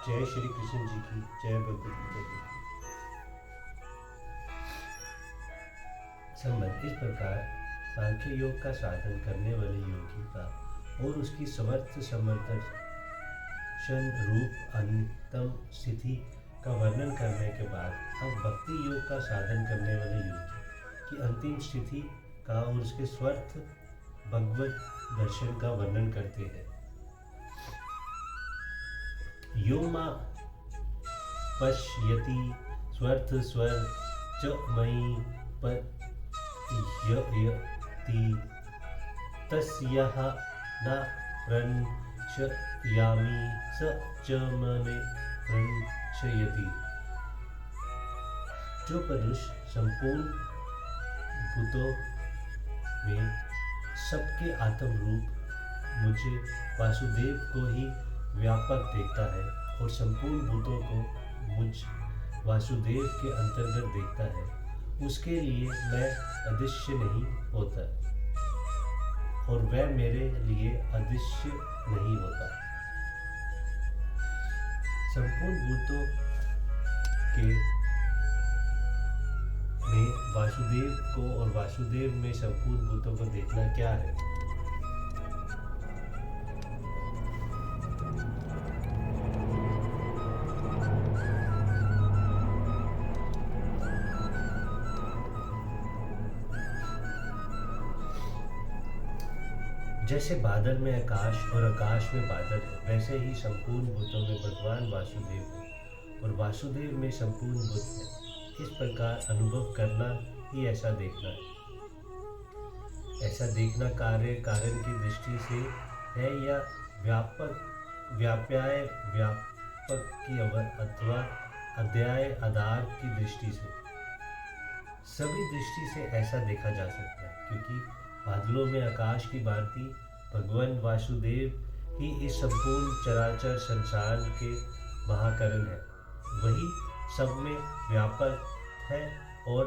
जय श्री कृष्ण जी की जय। भगवद गीता जी की संबंध। इस प्रकार सांख्य योग का साधन करने वाले योगी का और उसकी समर्थ समर्दर्शन रूप अंतम स्थिति का वर्णन करने के बाद अब भक्ति योग का साधन करने वाले योगी की अंतिम स्थिति का और उसके स्वर्थ भगवत दर्शन का वर्णन करते हैं। यो मा पश्यति स्वर्थ स्वर च मयि पश्यति तस्यः न प्रणश्यामि स च मे प्रणश्यति। जो पुरुष संपूर्ण भूतों में सबके आत्म रूप मुझे वासुदेव को ही व्यापक देखता है और संपूर्ण भूतों को मुझ वासुदेव के अंतर्गत देखता है, उसके लिए मैं अदृश्य नहीं होता और वह मेरे लिए अदृश्य नहीं होता। संपूर्ण भूतों के में वासुदेव को और वासुदेव में संपूर्ण भूतों को देखना क्या है? जैसे बादल में आकाश और आकाश में बादल है, वैसे ही संपूर्ण भूतों में भगवान वासुदेव है और वासुदेव में संपूर्ण भूत है। इस प्रकार अनुभव करना ही ऐसा देखना है। ऐसा देखना कार्य कारण की दृष्टि से है या व्याप्याय व्यापक की अथवा अध्याय आधार की दृष्टि से। सभी दृष्टि से ऐसा देखा जा सकता है, क्योंकि बादलों में आकाश की भांति भगवान वासुदेव ही इस संपूर्ण चराचर संसार के महाकरण है। वही सब में व्यापक है और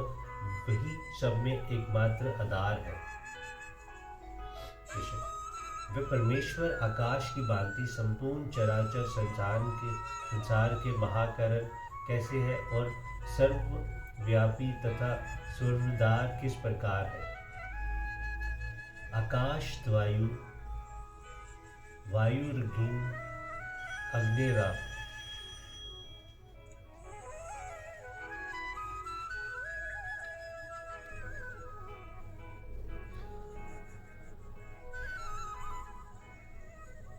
वही सब में एकमात्र आधार है। वे परमेश्वर आकाश की भांति संपूर्ण चराचर संसार के महाकरण कैसे है और सर्वव्यापी तथा सर्वदार किस प्रकार है। आकाश वायु वायुर्गिन अग्निरा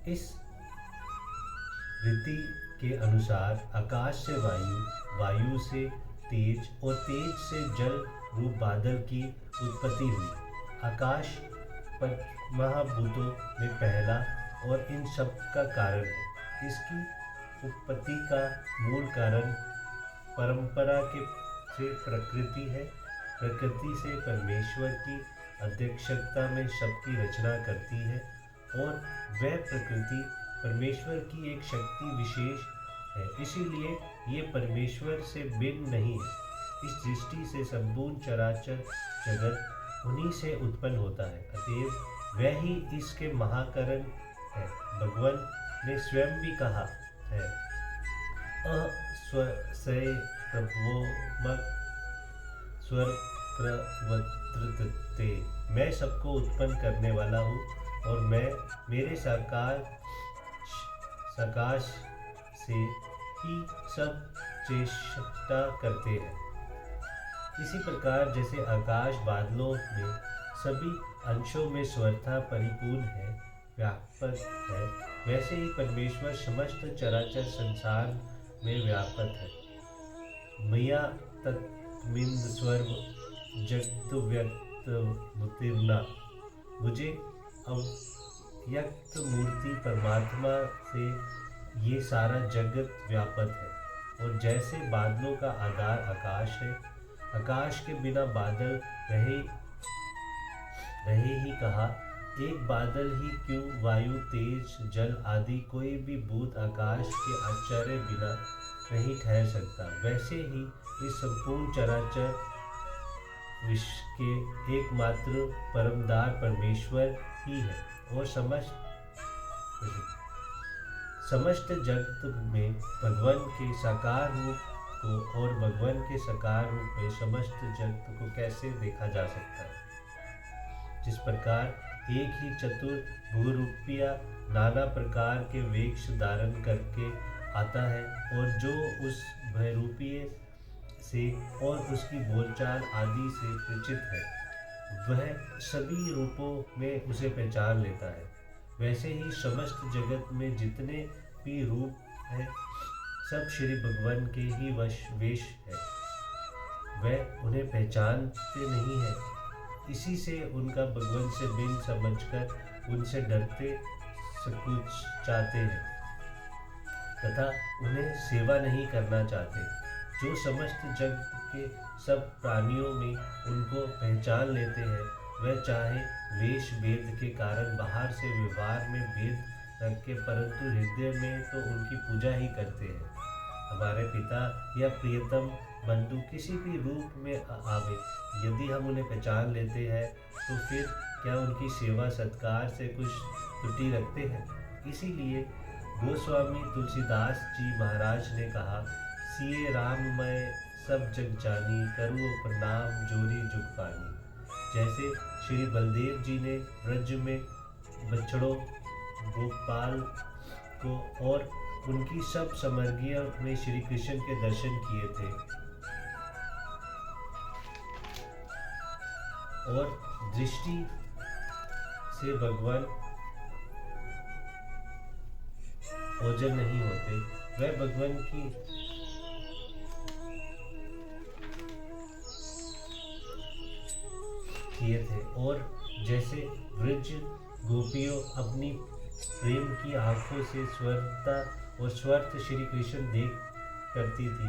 इस रीति के अनुसार आकाश से वायु, वायु से तेज और तेज से जल रूप बादल की उत्पत्ति हुई। आकाश पर महाभूतों में पहला और इन सब का कारण है। इसकी उत्पत्ति का मूल कारण परंपरा से प्रकृति है। प्रकृति से परमेश्वर की अध्यक्षता में सबकी रचना करती है और वह प्रकृति परमेश्वर की एक शक्ति विशेष है, इसीलिए ये परमेश्वर से भिन्न नहीं है। इस दृष्टि से संपूर्ण चराचर जगत उन्हीं से उत्पन्न होता है, अतएव वह ही इसके महाकरण है। भगवान ने स्वयं भी कहा है, स्वप्रवृत्ते, मैं सबको उत्पन्न करने वाला हूँ और मैं मेरे सकाश से ही सब चेष्टा करते हैं। इसी प्रकार जैसे आकाश बादलों में सभी अंशों में स्वरथा परिपूर्ण है, व्यापक है, वैसे ही परमेश्वर समस्त चराचर संसार में व्यापक है। मया तत्मिंद स्वर्ग जगत व्यक्त मुतिर्ना, मुझे अव्यक्त मूर्ति परमात्मा से ये सारा जगत व्यापक है। और जैसे बादलों का आधार आकाश है, आकाश के बिना बादल रहे ही कहा, एक बादल ही क्यों वायु तेज जल आदि कोई भी भूत आकाश के आश्चर्य बिना नहीं ठहर सकता। वैसे ही इस संपूर्ण चराचर विश्व के एकमात्र परमदार परमेश्वर ही है और समस्त जगत में भगवान के साकार रूप को और भगवान के साकार रूप में समस्त जगत को कैसे देखा जा सकता है। जिस प्रकार एक ही चतुर भूरूपिया नाना प्रकार के वेश धारण करके आता है और जो उस भयरूपीय से और उसकी बोलचाल आदि से परिचित है, वह सभी रूपों में उसे पहचान लेता है। वैसे ही समस्त जगत में जितने भी रूप हैं, सब श्री भगवान के ही वेश है। वह उन्हें पहचानते नहीं है, इसी से उनका भगवान से भिन्न समझकर उनसे डरते संकुचाते हैं तथा उन्हें सेवा नहीं करना चाहते। जो समस्त जगत के सब प्राणियों में उनको पहचान लेते हैं, वह चाहे वेश भेद के कारण बाहर से व्यवहार में भेद रख के परंतु हृदय में तो उनकी पूजा ही करते हैं। हमारे पिता या प्रियतम बंधु किसी भी रूप में आवे, यदि हम उन्हें पहचान लेते हैं तो फिर क्या उनकी सेवा सत्कार से कुछ त्रुटि रखते हैं। इसीलिए गोस्वामी तुलसीदास जी महाराज ने कहा, सिए राम मैं सब जग जानी, करूँ प्रणाम जोरी जुग पानी। जैसे श्री बलदेव जी ने ब्रज में बछड़ों गोपाल को और उनकी सब समर्गियों में श्री कृष्ण के दर्शन किए थे और दृष्टि से भगवान ओझल नहीं होते, वह भगवान की किए थे। और जैसे ब्रज गोपियों अपनी प्रेम की आंखों से स्वर्ता और स्वर्थ श्री कृष्ण देख करती थी,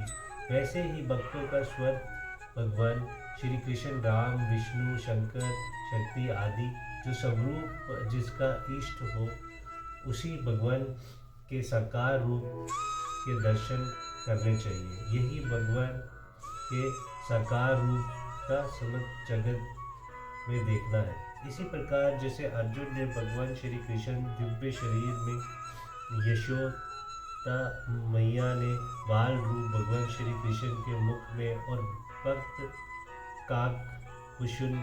वैसे ही भक्तों का स्वर्थ भगवान श्री कृष्ण राम विष्णु शंकर शक्ति आदि जो स्वरूप जिसका इष्ट हो, उसी भगवान के साकार रूप के दर्शन करने चाहिए। यही भगवान के साकार रूप का समस्त जगत में देखना है। इसी प्रकार जैसे अर्जुन ने भगवान श्री कृष्ण दिव्य शरीर में, यशोदा मैया ने बाल रूप भगवान श्री कृष्ण के मुख में और भक्त काकभूषणी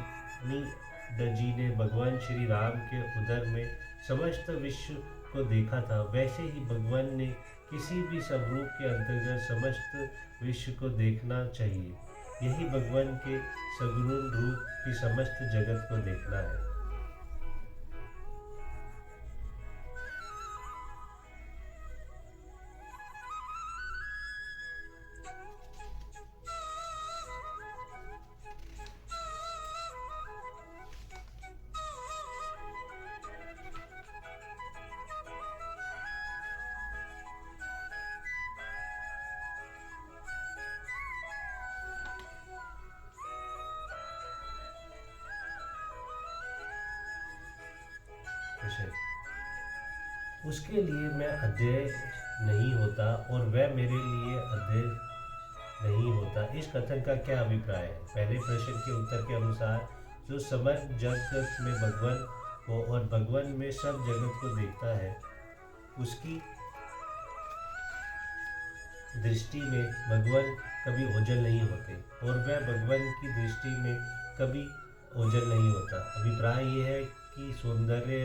जी ने भगवान श्री राम के उदर में समस्त विश्व को देखा था, वैसे ही भगवान ने किसी भी स्वरूप के अंतर्गत समस्त विश्व को देखना चाहिए। यही भगवान के सगुण रूप की समस्त जगत को देखना है। उसके लिए मैं अध्यय नहीं होता और वह मेरे लिए अध्यय नहीं होता। इस कथन का क्या अभिप्राय है? पहले प्रश्न के उत्तर के अनुसार जो समस्त जगत में भगवान को और भगवान में सब जगत को देखता है, उसकी दृष्टि में भगवान कभी ओझल नहीं होते और वह भगवान की दृष्टि में कभी ओझल नहीं होता। अभिप्राय यह है कि सौंदर्य,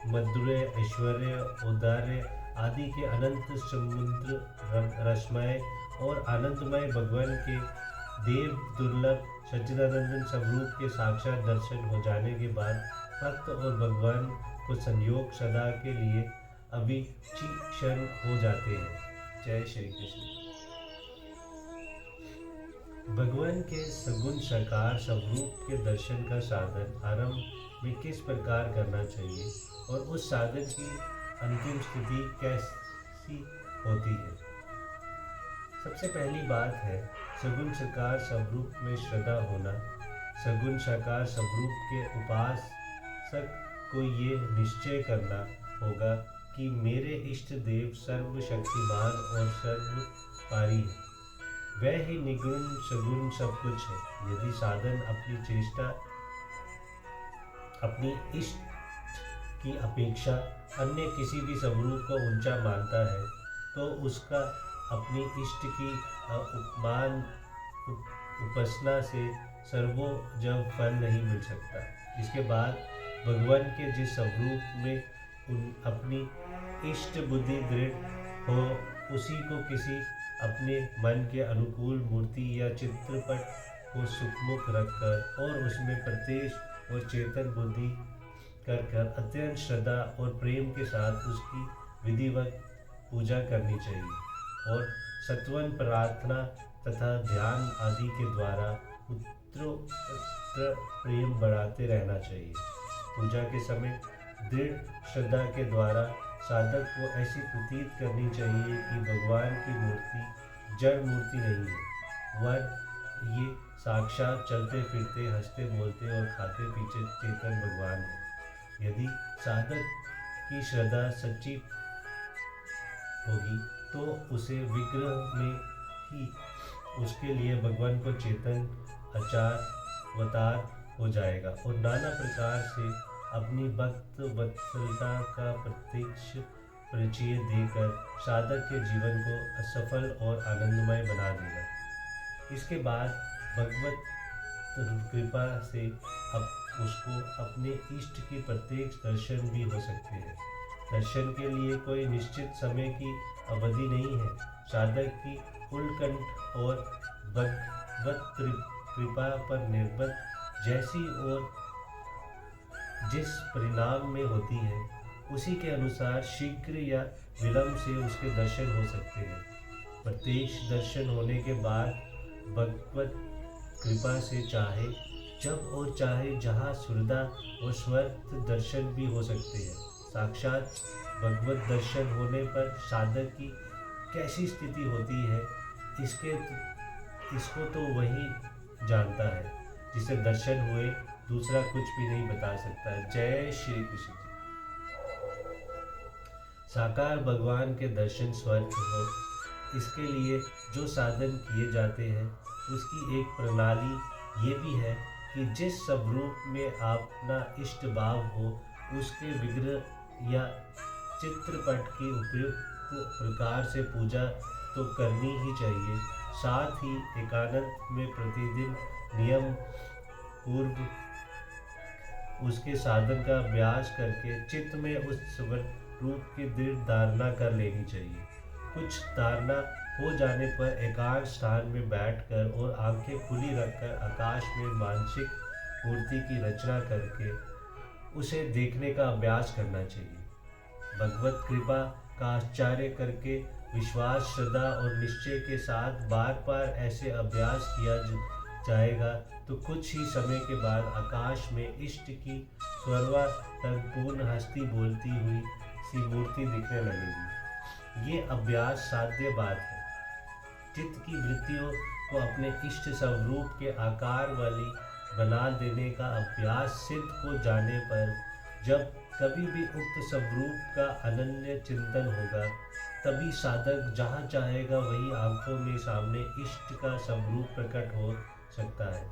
मधुर्य, ऐश्वर्य, औदार्य आदि के अनंत समुद्र रसमय और आनंदमय भगवान के देव दुर्लभ सच्चिदानंद स्वरूप के साक्षात दर्शन हो जाने के बाद भक्त और भगवान को संयोग सदा के लिए अविच्छिन्न हो जाते हैं। जय श्री कृष्ण। भगवान के सगुण साकार स्वरूप के दर्शन का साधन आरंभ में किस प्रकार करना चाहिए और उस साधन की अंतिम स्थिति कैसी होती है? सबसे पहली बात है सगुण साकार स्वरूप में श्रद्धा होना। सगुण साकार स्वरूप के उपासक को ये निश्चय करना होगा कि मेरे इष्ट देव सर्वशक्तिमान और सर्वपारी है, वह ही निगुण सगुण सब कुछ है। यदि साधन अपनी चेष्टा अपनी इष्ट की अपेक्षा अन्य किसी भी स्वरूप को ऊंचा मानता है तो उसका अपनी इष्ट की उपमान उपासना से सर्वोजव फल नहीं मिल सकता। इसके बाद भगवान के जिस स्वरूप में अपनी इष्ट बुद्धि दृढ़ हो उसी को किसी अपने मन के अनुकूल मूर्ति या चित्रपट को सुखमुख रखकर और उसमें प्रत्यक्ष और चेतन बुद्धि कर अत्यंत श्रद्धा और प्रेम के साथ उसकी विधिवत पूजा करनी चाहिए और सत्वन प्रार्थना तथा ध्यान आदि के द्वारा उत्तरोत्तर प्रेम बढ़ाते रहना चाहिए। पूजा के समय दृढ़ श्रद्धा के द्वारा साधक को ऐसी प्रतीत करनी चाहिए कि भगवान की मूर्ति जड़ मूर्ति नहीं है, वह ये साक्षात चलते फिरते हंसते बोलते और खाते पीते चेतन भगवान है। यदि साधक की श्रद्धा सच्ची होगी तो उसे विग्रह में ही उसके लिए भगवान को चेतन अवतार हो जाएगा और नाना प्रकार से अपनी भक्त वत्सलता का प्रत्यक्ष परिचय देकर साधक के जीवन को असफल और आनंदमय बना देगा। इसके बाद भगवत कृपा से अब उसको अपने इष्ट की प्रत्यक्ष दर्शन भी हो सकते हैं। दर्शन के लिए कोई निश्चित समय की अवधि नहीं है। साधक की उल्कंठ और भगवत कृपा पर निर्भर जैसी और जिस परिणाम में होती है उसी के अनुसार शीघ्र या विलंब से उसके दर्शन हो सकते हैं। प्रत्यक्ष दर्शन होने के बाद भगवत कृपा से चाहे जब और चाहे जहाँ सुरदा और स्वर्ग दर्शन भी हो सकते हैं। साक्षात भगवत दर्शन होने पर साधक की कैसी स्थिति होती है इसको तो वही जानता है जिसे दर्शन हुए, दूसरा कुछ भी नहीं बता सकता। जय श्री कृष्ण। साकार भगवान के दर्शन स्वर्ग हो, इसके लिए जो साधन किए जाते हैं उसकी एक प्रणाली ये भी है कि जिस स्वरूप में अपना इष्ट भाव हो उसके विग्रह या चित्रपट की उपयुक्त प्रकार से पूजा तो करनी ही चाहिए। साथ ही एकांत में प्रतिदिन नियम पूर्व उसके साधन का अभ्यास करके चित्त में उस स्वरूप की दृढ़ धारणा कर लेनी चाहिए। कुछ धारणा हो जाने पर एकांत स्थान में बैठकर और आंखें खुली रखकर आकाश में मानसिक मूर्ति की रचना करके उसे देखने का अभ्यास करना चाहिए। भगवत कृपा का आश्चर्य करके विश्वास, श्रद्धा और निश्चय के साथ बार बार ऐसे अभ्यास किया जाएगा तो कुछ ही समय के बाद आकाश में इष्ट की स्वर्वा तक पूर्ण हस्ती बोलती हुई सी मूर्ति दिखने लगेगी। ये अभ्यास साध्य बात है। चित्त की वृत्तियों को अपने इष्ट स्वरूप के आकार वाली बना देने का अभ्यास सिद्ध हो जाने पर जब कभी भी उक्त स्वरूप का अनन्य चिंतन होगा तभी साधक जहाँ चाहेगा वही आंखों में सामने इष्ट का स्वरूप प्रकट हो सकता है।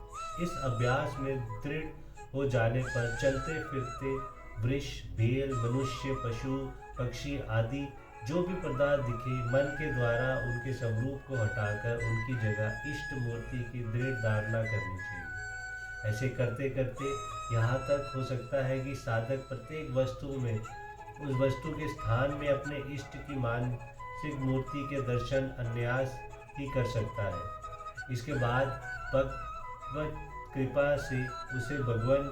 इस अभ्यास में दृढ़ हो जाने पर चलते फिरते वृक्ष, भेल, मनुष्य, पशु, पक्षी आदि जो भी पदार्थ दिखे मन के द्वारा उनके स्वरूप को हटाकर उनकी जगह इष्ट मूर्ति की दृढ़ धारणा करनी चाहिए। ऐसे करते करते यहाँ तक हो सकता है कि साधक प्रत्येक वस्तु में उस वस्तु के स्थान में अपने इष्ट की मानसिक मूर्ति के दर्शन अनायास ही कर सकता है। इसके बाद भगवत कृपा से उसे भगवान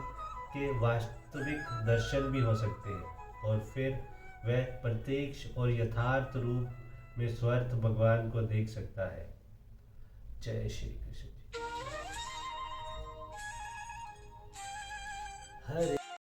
के वास्तविक दर्शन भी हो सकते हैं और फिर वह प्रत्यक्ष और यथार्थ रूप में स्वर्ग भगवान को देख सकता है। जय श्री कृष्ण। हरे